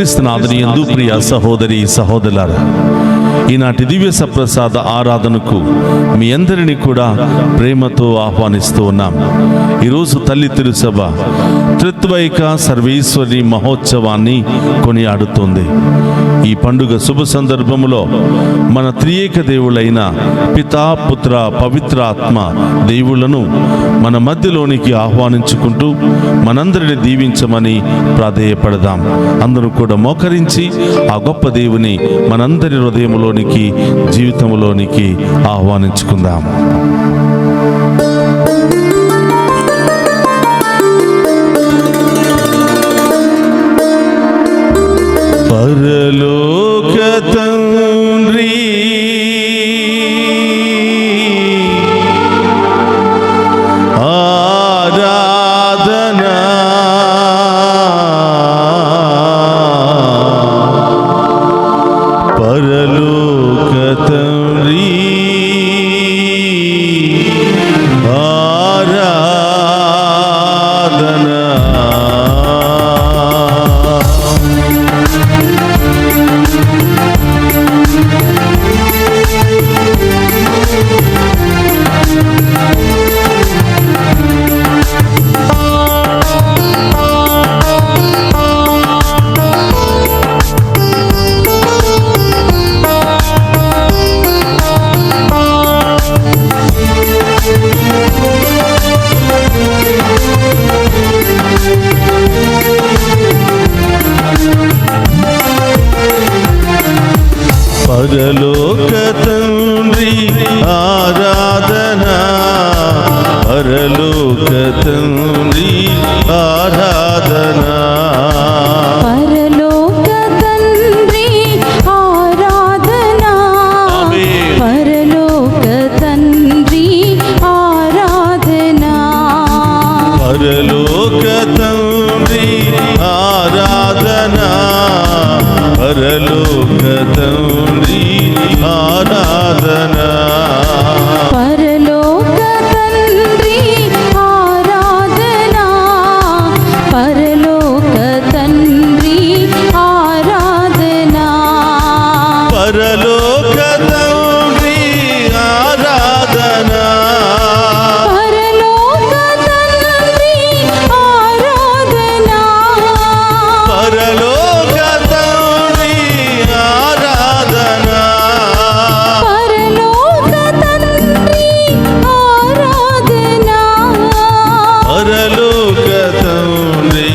క్రీస్తునాథుని యందు ప్రియ సహోదరి సహోదరులారా, ఈనాటి దివ్య సప్రసాద ఆరాధనకు మీ అందరినీ కూడా ప్రేమతో ఆహ్వానిస్తూ ఉన్నాం. ఈరోజు తల్లి తిరుసభ త్రిత్వైక సర్వేశ్వరి మహోత్సవాన్ని కొనియాడుతుంది. ఈ పండుగ శుభ సందర్భములో మన త్రియేక దేవుళ్ళైన పితా, పుత్ర, పవిత్ర ఆత్మ దేవుళ్లను మన మధ్యలోనికి ఆహ్వానించుకుంటూ మనందరిని దీవించమని ప్రాధేయపడదాం. అందరూ కూడా మోకరించి ఆ గొప్ప దేవుని మనందరి హృదయంలోనికి, జీవితంలోనికి ఆహ్వానించుకుందాం. పరలోక తండ్రి ఆరాధనా, పరలోక తండ్రి ఆరాధనా. పరలోక తండ్రి ఆరాధనా, పరలోక తండ్రి ఆరాధనా, పరలోక తండ్రి ఆరాధనా, పరలోక తండ్రి ఆరాధనా, పరలోక తండ్రి ఆరాధనా, పరలోక తండ్రి ఆరాధనా, పరలోక తండ్రి ఆరాధనా, పరలోక తండ్రి ఆరాధనా, పరలోక తండ్రి ఆరాధనా, పరలోక తండ్రి ఆరాధనా, పరలోక తండ్రి ఆరాధనా, పరలోక తండ్రి ఆరాధనా, పరలోక తండ్రి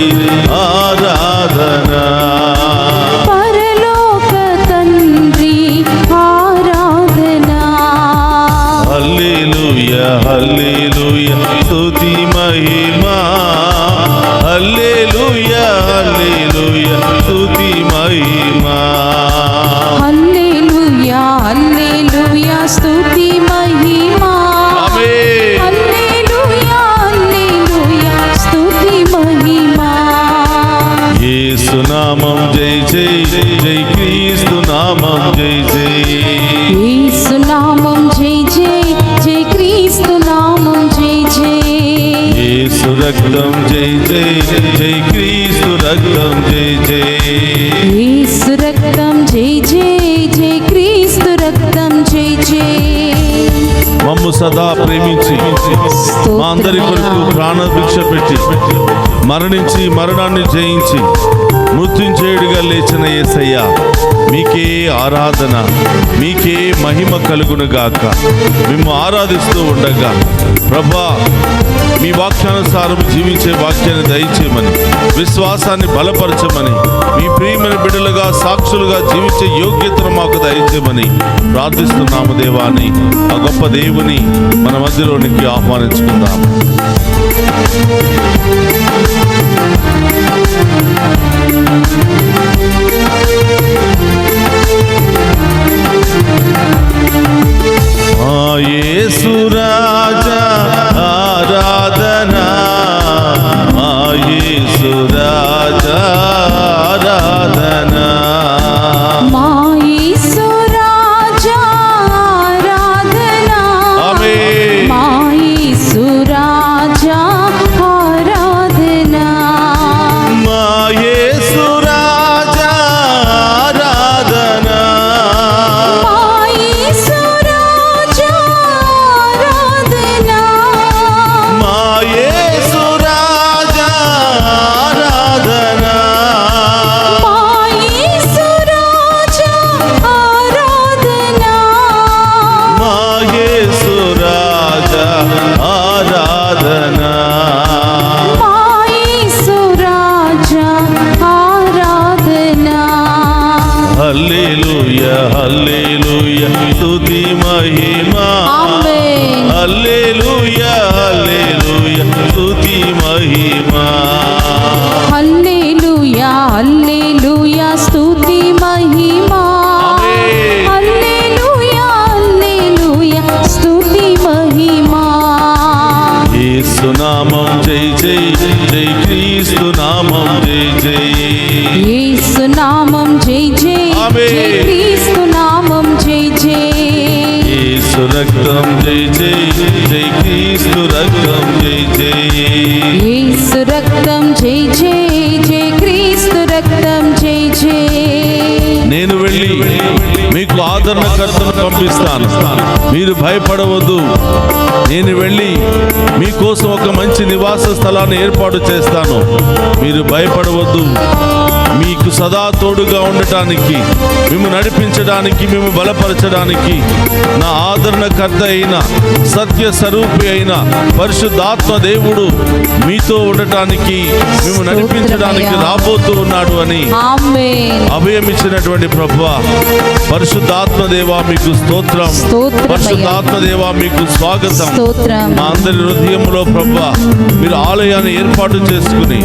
ఆరాధనా. పరలోక తండ్రి ఆరాధనా. హల్లెలూయా హల్లెలూయా స్తుతి మహిమా, హల్లెలూయా హల్లెలూయా స్తుతి మహిమా, హల్లెలూయా హల్లెలూయా స్తుతి మహిమా, ఆమేన్. హల్లెలూయా హల్లెలూయా స్తుతి మహిమా. యేసు నామం జై జై, జై క్రీస్తు నామం జై జై, యేసు నామం జై జై, జై క్రీస్తు నామం జై జై, యేసు రక్తం జై జై, జై క్రీస్తు రక్తం జై జై, యేసు రక్తం జై జై, జై క్రీస్తు రక్తం జై జై. మమ్ము సదా ప్రేమించి మా అందరి కొరకు ప్రాణభిక్ష పెట్టి మరణించి మరణాన్ని జయించి మృత్యుంజయుడిగా లేచిన యేసయ్య, మీకే ఆరాధన, మీకే మహిమ కలుగునుగాక. మేము ఆరాధిస్తూ ఉండగా ప్రభా, మీ వాక్యానుసారం జీవించే వాక్యాన్ని దయచేయమని, విశ్వాసాన్ని బలపరచమని, మీ ప్రియమైన బిడ్డలుగా సాక్షులుగా జీవించే యోగ్యతను మాకు దయచేయమని ప్రార్థిస్తున్నాము. దేవాన్ని, ఆ గొప్ప దేవుని మన మధ్యలోనికి ఆహ్వానించుకుందాం. యేసు రాజా ఆరాధనా, యేసు రాజా ఆరాధనా, యేసు రాజా ఆరాధనా, ఆమేన్. యేసు రాజా ఆరాధనా, యేసు రాజా మహిమా. హల్లెలూయా హల్లెలూయా స్తుతి మహిమా. ఆమేన్. హల్లెలూయా హల్లెలూయా స్తుతి మహిమా. యేసు నామం జై జై జై క్రీస్తు నామం జై జై. యేసు నామం జై జై ఆమేన్. జై క్రీస్తు నామం జై జై. యేసు రక్తం జై జై జై క్రీస్తు రక్తం జై జై. యేసు రక్తం జై జై జై క్రీస్తు రక్తం జై జై. నేను వెళ్ళి మీకు ఆదరణకర్తను పంపిస్తాను, మీరు భయపడవద్దు. నేను వెళ్ళి మీకోసం ఒక మంచి నివాస స్థలాన్ని ఏర్పాటు చేస్తాను, మీరు భయపడవద్దు. మీకు సదా తోడుగా ఉండటానికి, మేము నడిపించడానికి, మేము బలపరచడానికి నా ఆదరణకర్త అయిన సత్య స్వరూపి అయిన పరిశుద్ధాత్మ దేవుడు మీతో ఉండటానికి, మేము నడిపించడానికి రాబోతూ ఉన్నాడు అని ఆమేన్. అభయమిచ్చినటువంటి ప్రభువా, పరిశుద్ధాత్మ దేవా మీకు స్తోత్రం. పరిశుద్ధాత్మ దేవా మీకు స్వాగతం. మా అందరి హృదయంలో ప్రభువా మీరు ఆలయాన్ని ఏర్పాటు చేసుకుని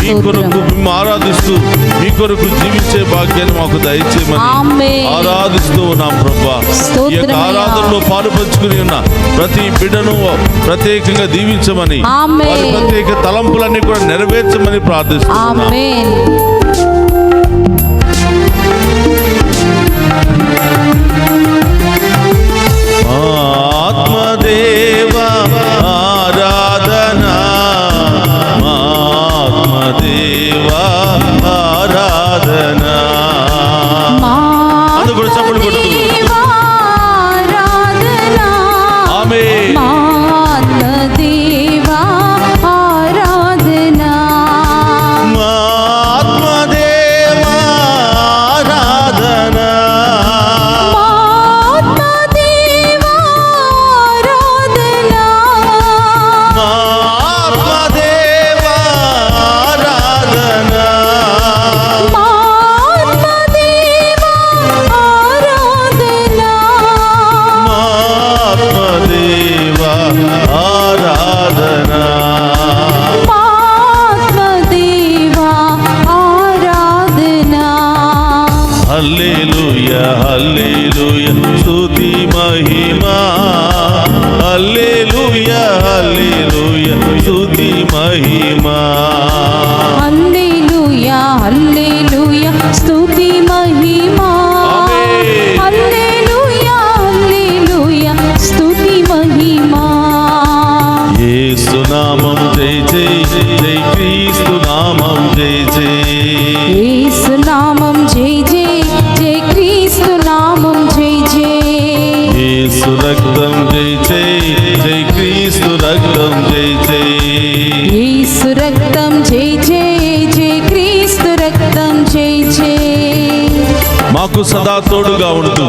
మీ కొరకు మేము ఆరాధిస్తూ మీ కొరకు జీవించే భాగ్యాన్ని మాకు దయచేయమని ఆరాధిస్తూ ఉన్నాం ప్రభువా. ఈ యొక్క ఆరాధనలో పాలు పంచుకుని ఉన్న ప్రతి బిడ్డను ప్రత్యేకంగా దీవించమని, వారి ప్రత్యేక తలంపులన్నీ కూడా నెరవేర్చమని ప్రార్థిస్తున్నాం. ఆత్మదేవా ఆరాధనా, ఆత్మదేవా ఆరాధనా. అందుకు కూడా చప్పట్లు కొడుతూ ఆమేన్. ఆత్మదేవా ఆరాధనా, ఆత్మదేవా ఆరాధనా, ఆత్మదేవా ఆరాధనా, ఆత్మదేవా ఆరాధనా, ఆత్మదేవా ఆరాధనా, ఆత్మదేవా ఆరాధనా. ఆత్మదేవా ఆరాధనా. హల్లెలూయా హల్లెలూయా స్తుతి మహిమా. హల్లెలూయా హల్లెలూయా స్తుతి మహిమా. హల్లెలూయా హల్లెలూయా స్తుతి మహిమా. ఆమేన్. హల్లెలూయా హల్లెలూయా స్తుతి మహిమా. యేసు నామం జై జై జై క్రీస్తు నామం జై జై. యేసు నామం జై జై జై క్రీస్తు నామం జై జై. యేసు రక్తం జై జై జై క్రీస్తు రక్తం జై జై. యేసు రక్తం జై జై జై క్రీస్తు రక్తం జై జై. మాకు సదా తోడుగా ఉంటూ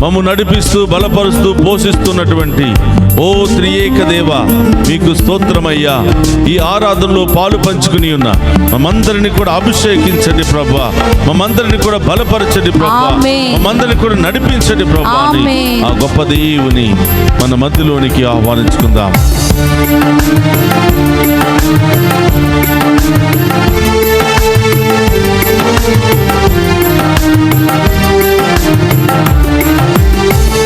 మమ్ము నడిపిస్తూ బలపరుస్తూ పోషిస్తున్నటువంటి ఓ త్రియేక దేవ మీకు స్తోత్రమయ్యా. ఈ ఆరాధనలో పాలు పంచుకుని ఉన్న మమ్మందరిని కూడా అభిషేకించండి ప్రభువా, మమ్మందరిని కూడా బలపరచండి ప్రభువా, మమ్మందరిని కూడా నడిపించండి ప్రభువా. ఆ గొప్ప దేవుని మన మధ్యలోనికి ఆహ్వానించుకుందాం.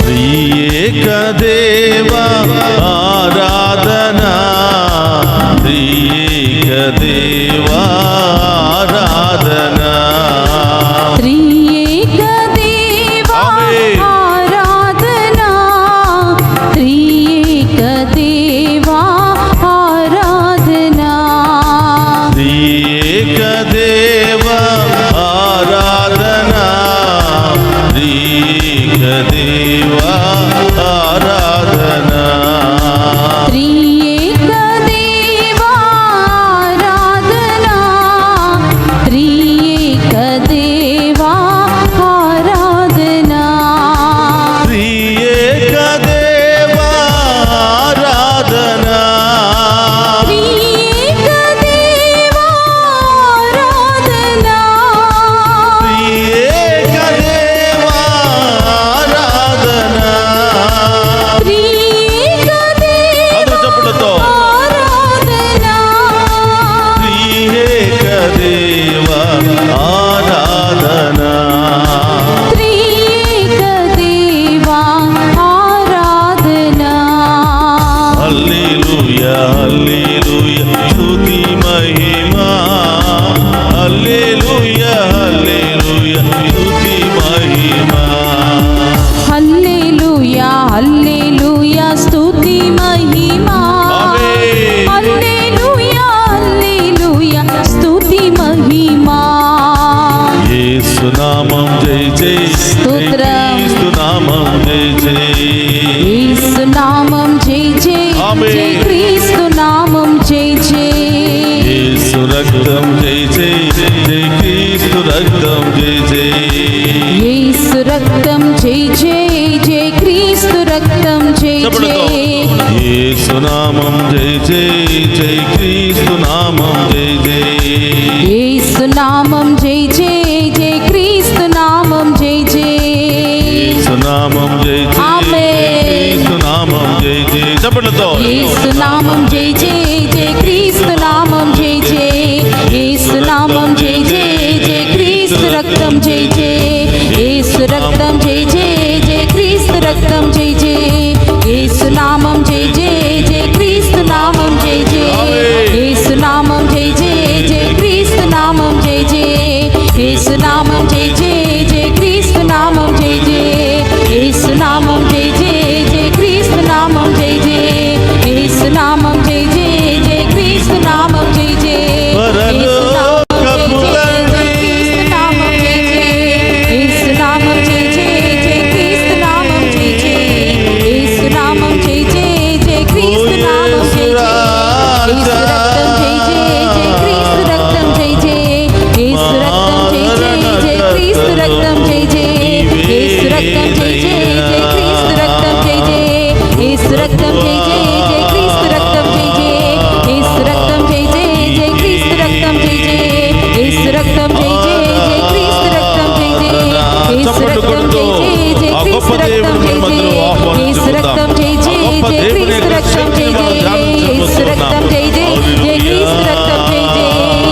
త్రియేక దేవా ఆరాధనా, త్రియేక దేవా ఆరాధనా. త్రియేక దేవా ఆమేన్. ఆరాధనా, త్రియేక దేవా ఆరాధనా, త్రియేక దేవా ఆరాధనా, త్రియేక దేవా ఆరాధనా. త్రియేక దేవా ఆరాధనా, మహిమా, హల్లెలూయా హల్లెలూయా స్తుతి మహిమా. హల్లెలూయా హల్లెలూయా స్తుతి మహిమా, హల్లెలూయా హల్లెలూయా స్తుతి మహిమా. యేసు నామం జై జై, యేసు నామం జై జై, యేసు నామం జై జై, జై క్రీస్తు నామం జై జై. యేసు రక్తం జై జై, జై క్రీస్తు రక్తం జై జై. యేసు రక్తం జై జై, జై క్రీస్తు రక్తం జై జై. యేసు నామం జై జై, జై క్రీస్తు నామం జై జై. యేసు నామం జై జై, జై క్రీస్తు నామం జై జై. యేసు నామం జై జై, క్రీస్తు నామం జై జై. చప్పట్లతో యేసు నామం జై జై, జై క్రీస్తు నామం జై జై. యేసు నామం జై జై, జై క్రీస్తు రక్తం జై జై. యేసు రక్తం జై జై, జై క్రీస్తు రక్తం జై జై. యేసు నామం జై జై, జై క్రీస్తు నామం జై జై. యేసు నామం జై జై, జై క్రీస్తు నామం జై జై. యేసు నామం జై జై, జై క్రీస్తు నామం జై జై. యేసు నామం జై జై, జై క్రీస్తు నామం జై జై. యేసు నామం జై జై, జై క్రీస్తు నామం జై జై. యేసు నామం జై జై, జై క్రీస్తు నామం జై జై. యేసు నామం జై జై, జై క్రీస్తు నామం జై జై. యేసు రక్తం జై జై, జై క్రీస్తు రక్తం జై జై. యేసు రక్తం జై జై, జై క్రీస్తు రక్తం జై జై. యేసు రక్తం జై జై, జై క్రీస్తు రక్తం జై జై. యేసు రక్తం జై జై, జై క్రీస్తు రక్తం జై జై. యేసు రక్తం జై జై, జై క్రీస్తు రక్తం జై జై. యేసు రక్తం జై జై, జై క్రీస్తు రక్తం జై జై. యేసు రక్తం జై జై, జై క్రీస్తు రక్తం జై జై. యేసు రక్తం జై జై, జై క్రీస్తు రక్తం జై జై. యేసు రక్తం జై జై, జై క్రీస్తు రక్తం జై జై.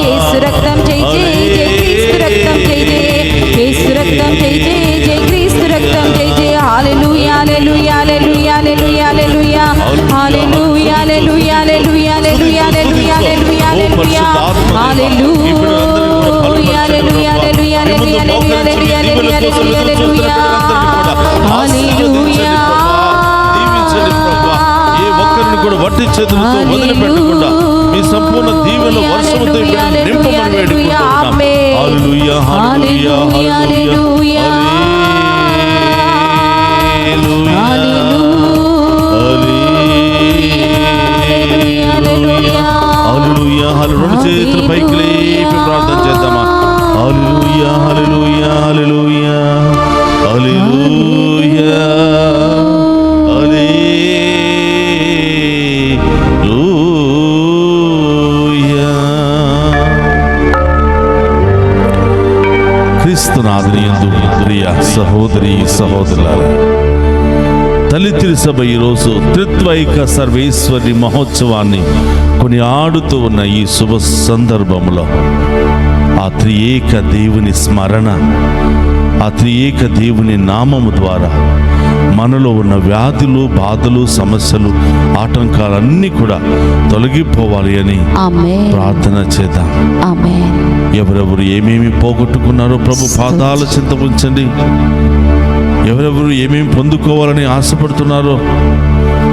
యేసు రక్తం జై జై, జై క్రీస్తు రక్తం జై జై. యేసు రక్తం జై జై, జై క్రీస్తు రక్తం జై జై. హల్లెలూయా హల్లెలూయా హల్లెలూయా హల్లెలూయా హల్లెలూయా హల్లెలూయా హల్లెలూయా హల్లెలూయా హల్లెలూయా హల్లెలూయా హల్లెలూయా హల్లెలూయా హల్లెలూయా హల్లెలూయా హల్లెలూయా హల్లెలూయా హల్లెలూయా హల్లెలూయా హల్లెలూయా. ఏ ఒక్కరిని కూడా వట్టి చేతులతో వదిలిపెట్టకుండా మీ సంపూర్ణ దీవెన వర్షముతో నింపమని వేడుకుంటున్నాం. హల్లెలూయా హల్లెలూయా హల్లెలూయా హల్లెలూయా. రెండు చేతులు పైకి లేపి ప్రార్థన చేద్దామా? హల్లెలూయా హల్లెలూయా హల్లెలూయా హల్లెలూయా హల్లెలూయా. క్రీస్తునాథుని యందు ప్రియ సహోదరి సహోదరులారా, దళితుల సభ ఈరోజు త్రిత్వైక సర్వేశ్వరి మహోత్సవాన్ని కొనియాడుతూ ఉన్న ఈ శుభ సందర్భంలో ఆ త్రియేక దేవుని స్మరణ, ఆ త్రియేక దేవుని నామము ద్వారా మనలో ఉన్న వ్యాధులు, బాధలు, సమస్యలు, ఆటంకాలన్నీ కూడా తొలగిపోవాలి అని ప్రార్థన చేద్దాం. ఎవరెవరు ఏమేమి పోగొట్టుకున్నారో ప్రభు పాదాల చింత ఉంచండి. ఎవరెవరు ఏమేమి పొందుకోవాలని ఆశపడుతున్నారో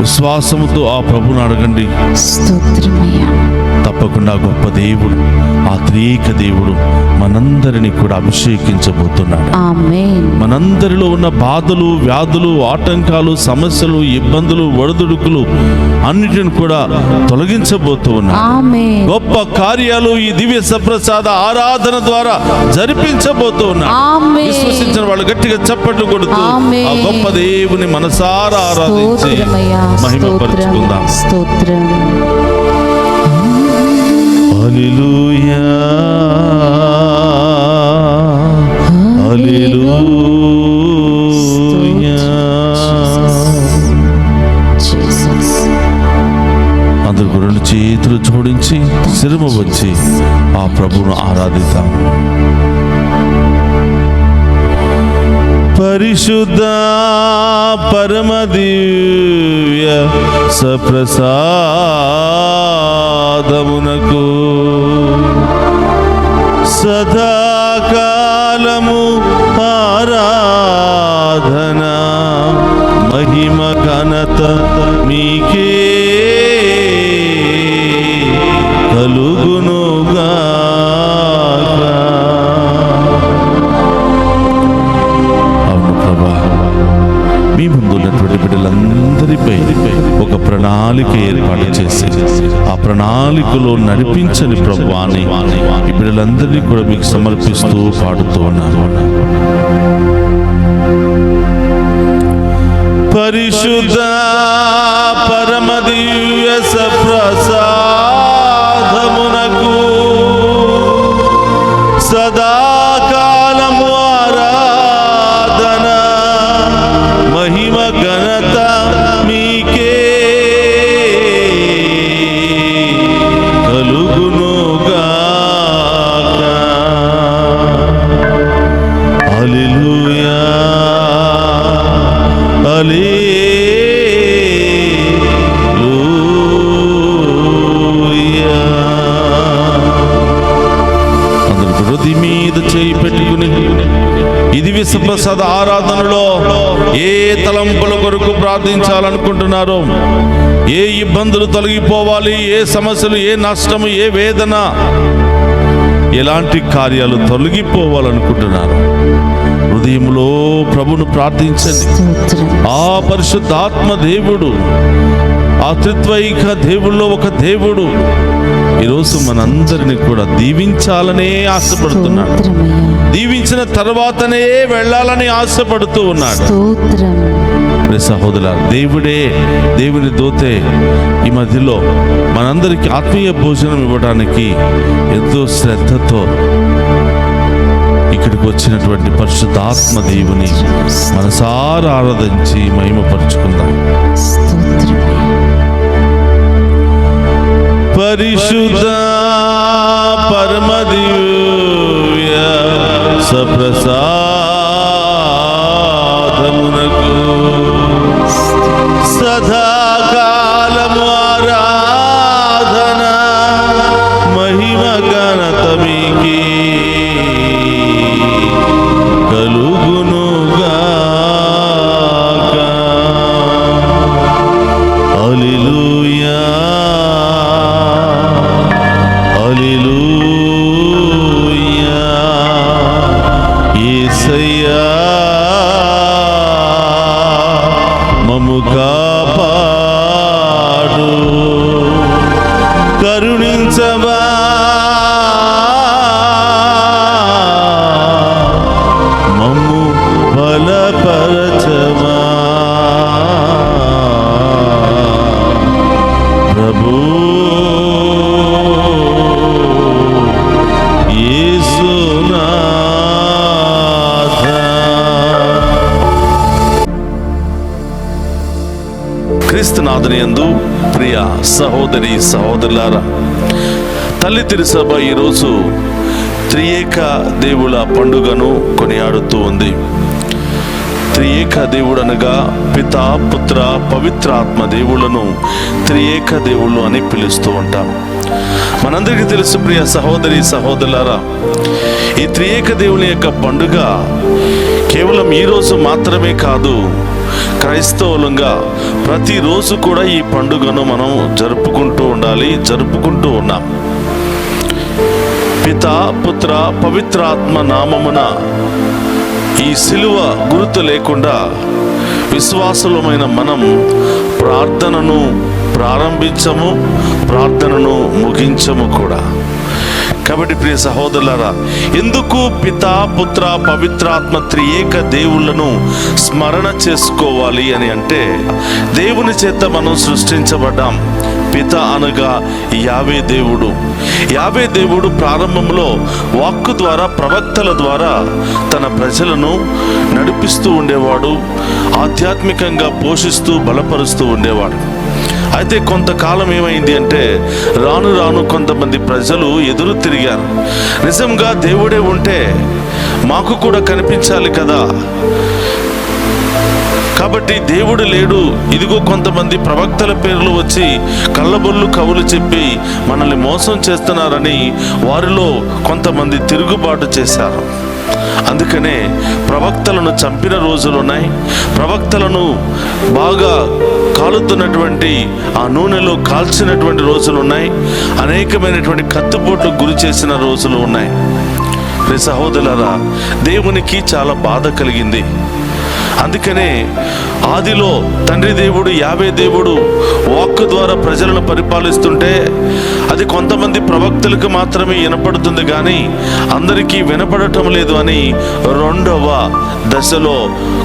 విశ్వాసముతో ఆ ప్రభుని అడగండి. తప్పకుండా గొప్ప దేవుడు, ఆ త్రియేక దేవుడు మనందరినీ కూడా అభిషేకించబోతున్నాడు. మనందరిలో ఉన్న బాధలు, వ్యాధులు, ఆటంకాలు, సమస్యలు, ఇబ్బందులు, ఒడిదుడుకులు అన్నిటిని కూడా తొలగించబోతూ ఉన్నాడు. గొప్ప కార్యాలు ఈ దివ్య సప్రసాద ఆరాధన ద్వారా జరిపించబోతూ ఉన్నాడు. విశ్వసించిన వాళ్ళు గట్టిగా చప్పట్లు కొడుతూ ఆ గొప్ప దేవుని మనసారా ఆరాధించి మహిమపరుచుకుందాం. హల్లెలూయా హల్లెలూయా. అందరూ రెండు చేతులు జోడించి శిరము వచ్చి ఆ ప్రభువును ఆరాధిద్దాం. పరిశుద్ధ పరమ దివ్య సప్రసాదమునకు సదాకాలము ఆరాధన మహిమ ఘనత మీకే కలుగునుగాక. అవును ప్రభా, మీ ముందు ఉన్నటువంటి బిడ్డలందరిపై ఒక ప్రణాళిక ఏర్పాటు చేసి ఆ ప్రణాళికలో నడిపించని ప్రభువాని ఈ బిడ్డలందరినీ కూడా మీకు సమర్పిస్తూ పాడుతూ ఉన్నాను. పరిశుద్ధ పరమ దివ్య సప్రసాదమునకు సదాకాలము ఆరాధన మహిమ ఘనత మీకే కలుగునుగాక. హల్లెలూయా హల్లెలూయా. అందరూ హృదయం మీద చేయి పెట్టుకుని ఇది విశ్వప్రసాద ఆరాధనలో ఏ తలంపుల కొరకు ప్రార్థించాలనుకుంటున్నారో, ఏ ఇబ్బందులు తొలగిపోవాలి, ఏ సమస్యలు, ఏ నష్టము, ఏ వేదన, ఎలాంటి కార్యాలు తొలగిపోవాలనుకుంటున్నారు, హృదయంలో ప్రభును ప్రార్థించండి. ఆ పరిశుద్ధాత్మ దేవుడు, ఆ త్రిత్వైక దేవుల్లో ఒక దేవుడు ఈరోజు మనందరినీ కూడా దీవించాలనే ఆశపడుతున్నాడు. దీవించిన తర్వాతనే వెళ్ళాలని ఆశపడుతూ ఉన్నాడు. సహోదరులారా, దేవుడే, దేవుని దూతే ఈ మధ్యలో మనందరికీ ఆత్మీయ భోజనం ఇవ్వడానికి ఎంతో శ్రద్ధతో ఇక్కడికి వచ్చినటువంటి పరిశుద్ధాత్మ దేవుని మనసారా ఆరాధించి మహిమపరుచుకుందాం. పరిశుద్ధ పరమ దివ్య సప్రసాదమునకు సదాకాలము ఆరాధన మహిమ ఘనత మీకే కలుగునుగాక. హల్లెలూయా హల్లెలూయా. యేసయ్యా మమ్ము కాపాడు, కరుణించవా, మమ్ము బలపరచవా. ప్రభు క్రీస్తునాథుని యందు ప్రియ సహోదరి సహోదరులారా, తల్లి తిరుసభ ఈరోజు త్రియేక దేవుల పండుగను కొనియాడుతూ ఉంది. త్రియేక దేవుడు అనగా పిత, పుత్ర, పవిత్ర ఆత్మ దేవుళ్లను త్రియేక దేవుళ్ళు అని పిలుస్తూ ఉంటాం. మనందరికీ తెలుసు ప్రియ సహోదరి సహోదరులారా, ఈ త్రియేక దేవుని యొక్క పండుగ కేవలం ఈ రోజు మాత్రమే కాదు, క్రైస్తవులంగా ప్రతిరోజు కూడా ఈ పండుగను మనం జరుపుకుంటూ ఉండాలి, జరుపుకుంటూ ఉన్నాం. పిత, పుత్ర, పవిత్ర ఆత్మ నామమున ఈ సిలువ గుర్తు లేకుండా విశ్వాసులమైన మనం ప్రార్థనను ప్రారంభించము, ప్రార్థనను ముగించము కూడా. కాబట్టి ప్రియ సహోదరులారా, ఎందుకు పిత, పుత్ర, పవిత్రాత్మ త్రియేక దేవుళ్లను స్మరణ చేసుకోవాలి అని అంటే, దేవుని చేత మనం సృష్టించబడ్డాం. పిత అనగా యావే దేవుడు. యావే దేవుడు ప్రారంభంలో వాక్కు ద్వారా, ప్రవక్తల ద్వారా తన ప్రజలను నడిపిస్తూ ఉండేవాడు, ఆధ్యాత్మికంగా పోషిస్తూ బలపరుస్తూ ఉండేవాడు. అయితే కొంతకాలం ఏమైంది అంటే, రాను రాను కొంతమంది ప్రజలు ఎదురు తిరిగారు. నిజంగా దేవుడే ఉంటే మాకు కూడా కనిపించాలి కదా, కాబట్టి దేవుడు లేడు. ఇదిగో కొంతమంది ప్రవక్తల పేర్లు వచ్చి కళ్ళబొల్లు కవులు చెప్పి మనల్ని మోసం చేస్తున్నారని వారిలో కొంతమంది తిరుగుబాటు చేశారు. అందుకనే ప్రవక్తలను చంపిన రోజులున్నాయి. ప్రవక్తలను బాగా కాలుతున్నటువంటి ఆ నూనెలో కాల్చినటువంటి రోజులున్నాయి. అనేకమైనటువంటి కత్తిపోట్లకు గురి చేసిన రోజులు ఉన్నాయి. సహోదరులారా, దేవునికి చాలా బాధ కలిగింది. అందుకనే ఆదిలో తండ్రి దేవుడు యావే దేవుడు వాక్కు ద్వారా ప్రజలను పరిపాలిస్తుంటే అది కొంతమంది ప్రవక్తలకు మాత్రమే వినపడుతుంది, కానీ అందరికీ వినపడటం లేదు అని రెండవ దశలో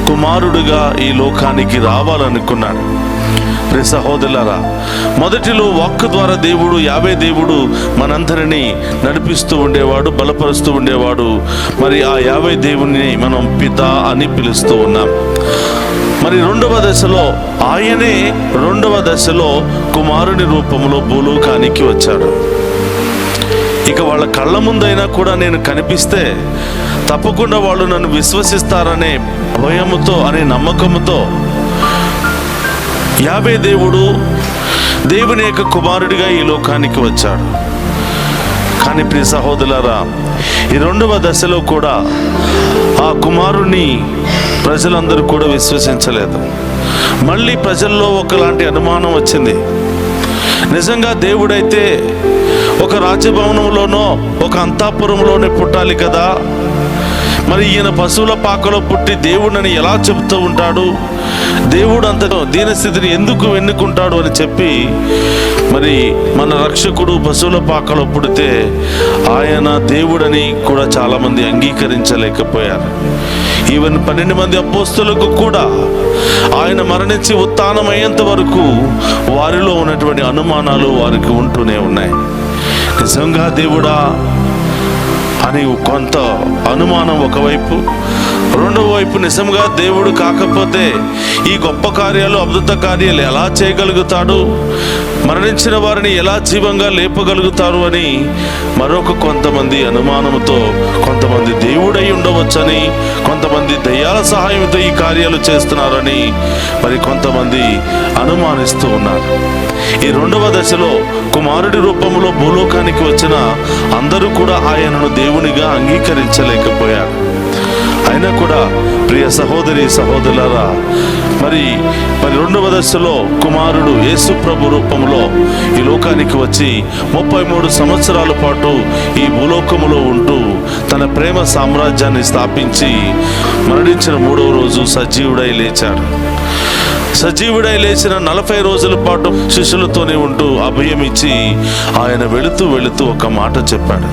కుమారుడుగా ఈ లోకానికి రావాలనుకున్నాడు. సహోదరులారా, మొదటిలో వాక్కు ద్వారా దేవుడు యావే దేవుడు మనందరినీ నడిపిస్తూ ఉండేవాడు, బలపరుస్తూ ఉండేవాడు. మరి ఆ యావే దేవుని మనం పిత అని పిలుస్తూ ఉన్నాం. మరి రెండవ దశలో కుమారుని రూపంలో భూలోకానికి వచ్చాడు. ఇక వాళ్ళ కళ్ళ ముందైనా కూడా నేను కనిపిస్తే తప్పకుండా వాళ్ళు నన్ను విశ్వసిస్తారనే భయముతో, అనే నమ్మకంతో యావే దేవుడు దేవుని యొక్క కుమారుడిగా ఈ లోకానికి వచ్చాడు. కానీ ప్రియ సహోదరులారా, ఈ రెండవ దశలో కూడా ఆ కుమారుణ్ణి ప్రజలందరూ కూడా విశ్వసించలేదు. మళ్ళీ ప్రజల్లో ఒకలాంటి అనుమానం వచ్చింది. నిజంగా దేవుడైతే ఒక రాజభవనంలోనో ఒక అంతఃపురంలోనే పుట్టాలి కదా, మరి ఈయన పశువుల పాకలో పుట్టి దేవుడని ఎలా చెబుతూ ఉంటాడు? దేవుడు అంత దీనస్థితిని ఎందుకు ఎన్నుకుంటాడు అని చెప్పి, మరి మన రక్షకుడు పశువుల పాకలో పుడితే ఆయన దేవుడని కూడా చాలామంది అంగీకరించలేకపోయారు. ఈవెన్ 12 మంది అపోస్తలులకు కూడా ఆయన మరణించి ఉత్థానమయ్యేంత వరకు వారిలో ఉన్నటువంటి అనుమానాలు వారికి ఉంటూనే ఉన్నాయి. నిజంగా దేవుడా అని కొంత అనుమానం ఒకవైపు, రెండవ వైపు నిజంగా దేవుడు కాకపోతే ఈ గొప్ప కార్యాలు, అద్భుత కార్యాలు ఎలా చేయగలుగుతాడు? మరణించిన వారిని ఎలా జీవంగా లేపగలుగుతారు అని మరొక కొంతమంది అనుమానంతో, కొంతమంది దేవుడై ఉండవచ్చని, కొంతమంది దయ్యాల సహాయంతో ఈ కార్యాలు చేస్తున్నారని మరి కొంతమంది అనుమానిస్తూ ఉన్నారు. ఈ రెండవ దశలో కుమారుడి రూపంలో భూలోకానికి వచ్చిన అందరూ కూడా ఆయనను దేవునిగా అంగీకరించలేకపోయారు. అయినా కూడా ప్రియ సహోదరి సహోదరులారా, మరి రెండవ దశలో కుమారుడు యేసు ప్రభు రూపంలో ఈ లోకానికి వచ్చి 33 సంవత్సరాల పాటు ఈ భూలోకములో ఉంటూ తన ప్రేమ సామ్రాజ్యాన్ని స్థాపించి మరణించిన 3వ రోజు సజీవుడై లేచాడు. సజీవుడై లేచిన 40 రోజుల పాటు శిష్యులతోనే ఉంటూ అభయం ఇచ్చి ఆయన వెళుతూ ఒక మాట చెప్పాడు.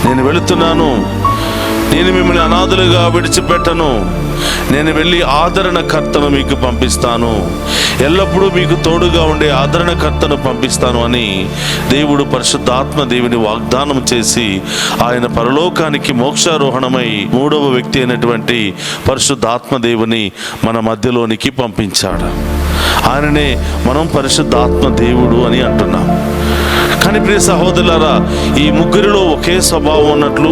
నేను వెళుతున్నాను, నేను మిమ్మల్ని అనాథులుగా విడిచిపెట్టను, నేను వెళ్ళి ఆదరణకర్తను మీకు పంపిస్తాను, ఎల్లప్పుడూ మీకు తోడుగా ఉండే ఆదరణకర్తను పంపిస్తాను అని దేవుడు పరిశుద్ధాత్మ దేవుని వాగ్దానం చేసి ఆయన పరలోకానికి మోక్షారోహణమై 3వ వ్యక్తి అయినటువంటి పరిశుద్ధాత్మ దేవుని మన మధ్యలోనికి పంపించాడు. ఆయననే మనం పరిశుద్ధాత్మ దేవుడు అని అంటున్నాం. కానీ ప్రియ సహోదరులారా, ఈ ముగ్గురిలో ఒకే స్వభావం ఉన్నట్లు,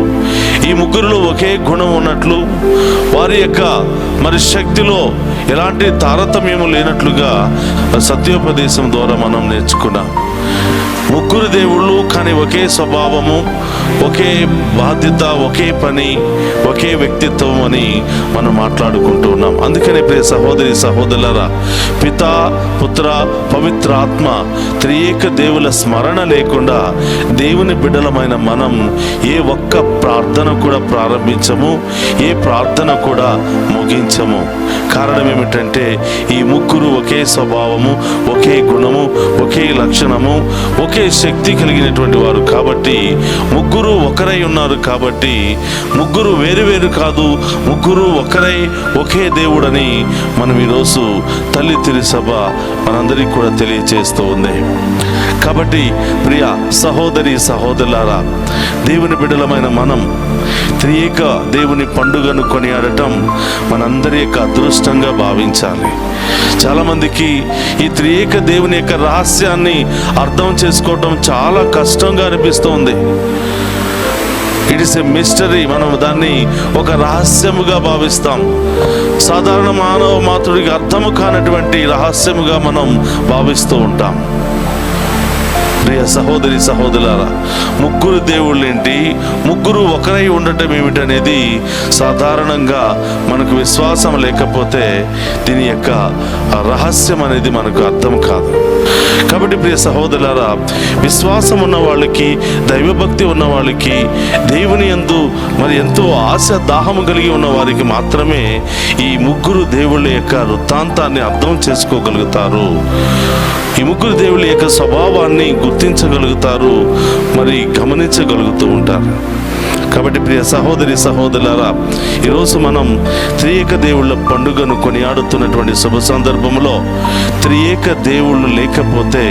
ఈ ముగ్గురిలో ఒకే గుణం ఉన్నట్లు, వారి యొక్క మరి శక్తిలో ఎలాంటి తారతమ్యము లేనట్లుగా సత్యోపదేశం ద్వారా మనం నేర్చుకున్నాం. ముగ్గురు దేవుళ్ళు, కానీ ఒకే స్వభావము, ఒకే బాధ్యత, ఒకే పని, ఒకే వ్యక్తిత్వం అని మనం మాట్లాడుకుంటూ ఉన్నాం. అందుకనే ప్రియ సహోదరి సహోదరులారా, పిత, పుత్ర, పవిత్ర ఆత్మ త్రియేక దేవుల స్మరణ లేకుండా దేవుని బిడ్డలమైన మనం ఏ ఒక్క ప్రార్థన కూడా ప్రారంభించము, ఏ ప్రార్థన కూడా ముగించము. కారణం ఏమిటంటే ఈ ముగ్గురు ఒకే స్వభావము, ఒకే గుణము, ఒకే లక్షణము, ఒకే శక్తి కలిగినటువంటి వారు కాబట్టి, ముగ్గురు ఒకరై ఉన్నారు కాబట్టి, ముగ్గురు వేరు కాదు, ముగ్గురు ఒకరై ఒకే దేవుడని మనం ఈరోజు తల్లి తిరుసభ మనందరికీ కూడా తెలియచేస్తూ ఉంది. కాబట్టి ప్రియ సహోదరి సహోదరులారా, దేవుని బిడ్డలమైన మనం త్రియేక దేవుని పండుగను కొనియాడటం మనందరి యొక్క అదృష్టంగా భావించాలి. చాలామందికి ఈ త్రియేక దేవుని యొక్క రహస్యాన్ని అర్థం చేసుకోవటం చాలా కష్టంగా అనిపిస్తుంది. It is a mystery. మనం దాన్ని ఒక రహస్యముగా భావిస్తాం. సాధారణ మానవ మాతృడికి అర్థము కానటువంటి రహస్యముగా మనం భావిస్తూ ఉంటాం. ప్రియ సహోదరి సహోదరులారా, ముగ్గురు దేవుళ్ళేంటి, ముగ్గురు ఒకరై ఉండటం ఏమిటనేది సాధారణంగా మనకు విశ్వాసం లేకపోతే దీని యొక్క రహస్యం అనేది మనకు అర్థం కాదు. కాబట్టి ప్రియ సహోదరులారా, విశ్వాసం ఉన్న వాళ్ళకి, దైవభక్తి ఉన్న వాళ్ళకి, దేవుని యందు మరి ఎంతో ఆశ దాహము కలిగి ఉన్న వారికి మాత్రమే ఈ ముగ్గురు దేవుళ్ళ యొక్క వృత్తాంతాన్ని అర్థం చేసుకోగలుగుతారు. ఈ ముగ్గురు దేవుళ్ళ యొక్క స్వభావాన్ని గుర్తించగలుగుతారు, మరి గమనించగలుగుతూ ఉంటారు. కాబట్టి ప్రియ సహోదరి సహోదరులారా, ఈరోజు మనం త్రియేక దేవుళ్ళ పండుగను కొనియాడుతున్నటువంటి శుభ సందర్భంలో త్రియేక దేవుళ్ళు లేకపోతే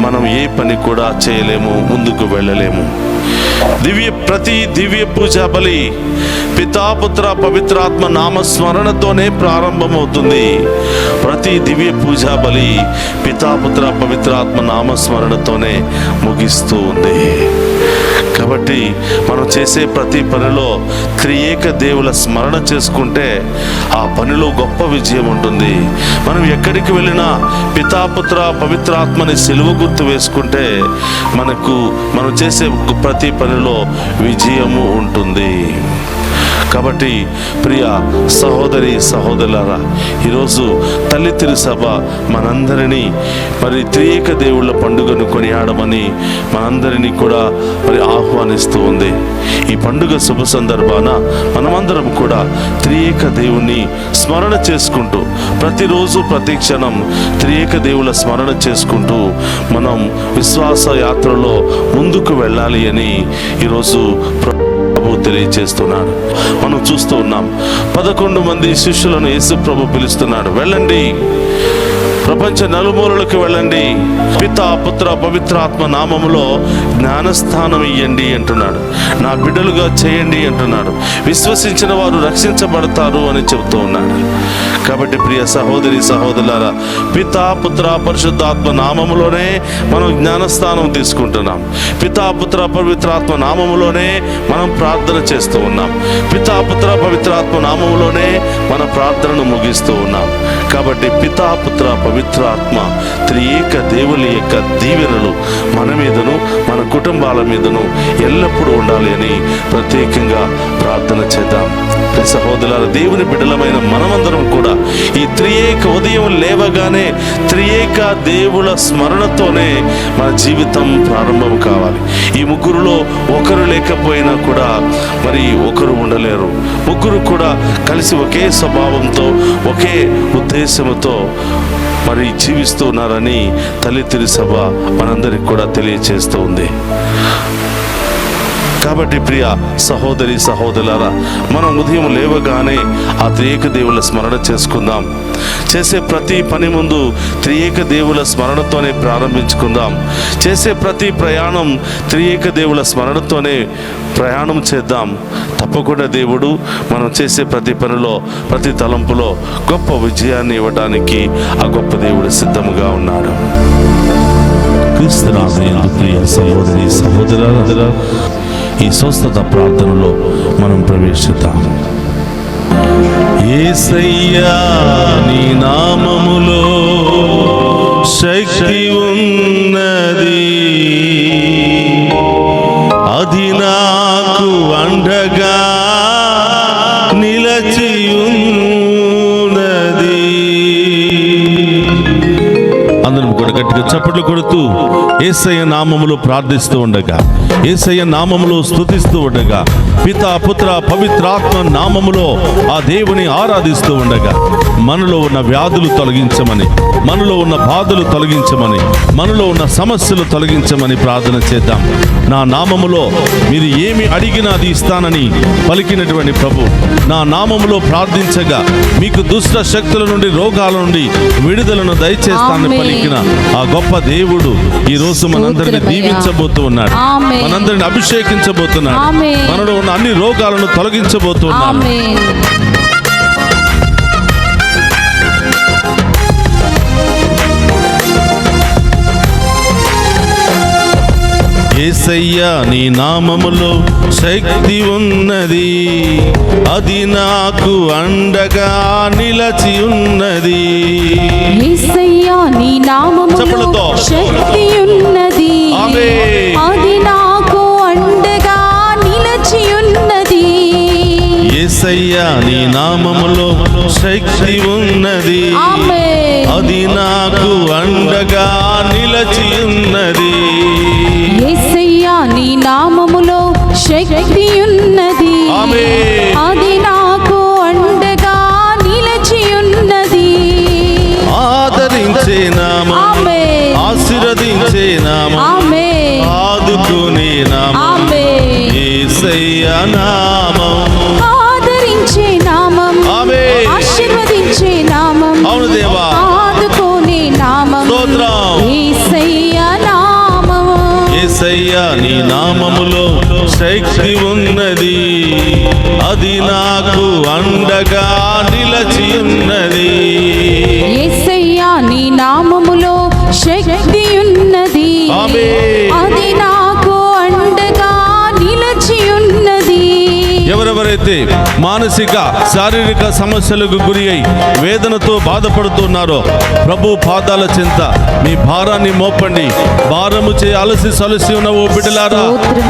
మనం ఏ పని కూడా చేయలేము, ముందుకు వెళ్ళలేము. ప్రతి దివ్య పూజా బలి పితాపుత్ర పవిత్రాత్మ నామస్మరణతోనే ప్రారంభమవుతుంది. ప్రతి దివ్య పూజా బలి పితాపుత్ర పవిత్రాత్మ నామస్మరణతోనే ముగిస్తూ ఉంది. కాబట్టి మనం చేసే ప్రతి పనిలో త్రియేక దేవుల స్మరణ చేసుకుంటే ఆ పనిలో గొప్ప విజయం ఉంటుంది. మనం ఎక్కడికి వెళ్ళినా పితాపుత్ర పవిత్రాత్మని సిలువ గుర్తు వేసుకుంటే మనం చేసే ప్రతి పనిలో విజయము ఉంటుంది. కాబట్టి ప్రియ సహోదరి సహోదరులారా, ఈరోజు తల్లి తిరుసభ మనందరినీ మరి త్రియేక దేవుళ్ళ పండుగను కొనియాడమని మనందరినీ కూడా మరి ఆహ్వానిస్తూ ఉంది. ఈ పండుగ శుభ సందర్భాన మనమందరం కూడా త్రియేక దేవుణ్ణి స్మరణ చేసుకుంటూ ప్రతిరోజు ప్రతి క్షణం త్రియేక దేవుళ్ళ స్మరణ చేసుకుంటూ మనం విశ్వాస యాత్రలో ముందుకు వెళ్ళాలి అని ఈరోజు తెలియజేస్తున్నాడు. మనం చూస్తూ ఉన్నాం, 11 మంది శిష్యులను యేసు ప్రభు పిలుస్తున్నాడు. వెళ్ళండి, ప్రపంచ నలుమూలలకు వెళ్ళండి, పితా పుత్ర పవిత్రాత్మ నామములో జ్ఞానస్థానం ఇయ్యండి అంటున్నాడు. నా బిడ్డలుగా చేయండి అంటున్నాడు. విశ్వసించిన వారు రక్షించబడతారు అని చెబుతూ ఉన్నాడు. కాబట్టి ప్రియ సహోదరి సహోదరులారా, పితా పుత్ర పరిశుద్ధాత్మ నామములోనే మనం జ్ఞానస్థానం తీసుకుంటున్నాం. పితా పుత్ర పవిత్రాత్మ నామములోనే మనం ప్రార్థన చేస్తూ ఉన్నాం. పితా పుత్ర పవిత్రాత్మ నామములోనే మన ప్రార్థనను ముగిస్తూ ఉన్నాం. కాబట్టి పితా పుత్ర పవిత్రాత్మ త్రియేక దేవుని యొక్క దీవెనలు మన మీదను మన కుటుంబాల మీదను ఎల్లప్పుడూ ఉండాలి అని ప్రత్యేకంగా ప్రార్థన చేద్దాం. సహోదరులారా, దేవుని బిడ్డలమైన మనమందరం కూడా ఈ త్రియేక ఉదయం లేవగానే త్రియేక దేవుల స్మరణతోనే మన జీవితం ప్రారంభం కావాలి. ఈ ముగ్గురులో ఒకరు లేకపోయినా కూడా మరి ఒకరు ఉండలేరు. ముగ్గురు కూడా కలిసి ఒకే స్వభావంతో ఒకే ఉద్దేశంతో మరి జీవిస్తూ ఉన్నారని తల్లి తిరుసభ మనందరికి కూడా తెలియచేస్తూ ఉంది. కాబట్టి ప్రియ సహోదరి సహోదరులారా, మనం ఉదయం లేవగానే ఆ త్రియేక దేవుల స్మరణ చేసుకుందాం. చేసే ప్రతి పని ముందు త్రియేక దేవుల స్మరణతోనే ప్రారంభించుకుందాం. చేసే ప్రతి ప్రయాణం త్రియేక దేవుల స్మరణతోనే ప్రయాణం చేద్దాం. తప్పకుండా దేవుడు మనం చేసే ప్రతి పనిలో ప్రతి తలంపులో గొప్ప విజయాన్ని ఇవ్వడానికి ఆ గొప్ప దేవుడు సిద్ధముగా ఉన్నాడు. క్రీస్తునాథుని ప్రియ సహోదరి సహోదరులారా, ఈ స్వస్థత ప్రార్థనలో మనం ప్రవేశిద్దాం. యేసయ్యా నీ నామములో శక్తి ఉన్నది, అది నాకు అండగా నిలచి ఉన్నది. అందరం కూడా గట్టిగా చప్పట్లు కొడుతూ యేసయ్య నామములో ప్రార్థిస్తూ ఉండగా, యేసయ్య నామములో స్తుతిస్తూ ఉండగా, పితా పుత్ర పవిత్రాత్మ నామములో ఆ దేవుని ఆరాధిస్తూ ఉండగా మనలో ఉన్న వ్యాధులు తొలగించమని, మనలో ఉన్న బాధలు తొలగించమని, మనలో ఉన్న సమస్యలు తొలగించమని ప్రార్థన చేద్దాం. నా నామములో మీరు ఏమి అడిగినా అది ఇస్తానని పలికినటువంటి ప్రభు, నా నామములో ప్రార్థించగా మీకు దుష్ట శక్తుల నుండి రోగాల నుండి విడుదలను దయచేస్తానని పలికిన ఆ గొప్ప దేవుడు ఈ రోజు మనందరిని దీవించబోతూ ఉన్నాడు. మనందరిని అభిషేకించబోతున్నాడు. మనలో ఉన్న అన్ని రోగాలను తొలగించబోతున్నాడు. యేసయ్యా నీ నామములో శక్తి ఉన్నది, అది నాకు అండగా నిలచి ఉన్నది. యేసయ్యా నీ నామములో శక్తి ఉన్నది, అది నాకు అండగా నిలచి ఉన్నది. యేసయ్యా నీ నామములో శక్తి ఉన్నది, అది నాకు అండగా నిలచి ఉన్నది. యేసయ్యా నీ నామములో శక్తి ఉన్నది, అది నాకు అండగా నిలచి ఉన్నది. ఆదరించే నామం, ఆశీర్వదించే నామం, ఆదుకునే నామం యేసయ్యా నామం. ఆదరించే నామం, ఆశీర్వదించే నామం, అవును దేవా, ఆదుకునే నామం యేసయ్యా నామం. యేసయ్యా నీ నామములో శక్తి ఉన్నది, అది నాకు అండగా నిలచి ఉన్నది. యేసయ్యా నీ నామములో శక్తి ఉన్నది, అది నాకు అండగా నిలచి ఉన్నది. ఎవరెవరైతే మానసిక శారీరక సమస్యలకు గురి అయి వేదనతో బాధపడుతున్నారో ప్రభు పాదాల చెంత మీ భారాన్ని మోపండి. భారము చే అలసి సలసి ఉన్న ఓ బిడ్డలారా,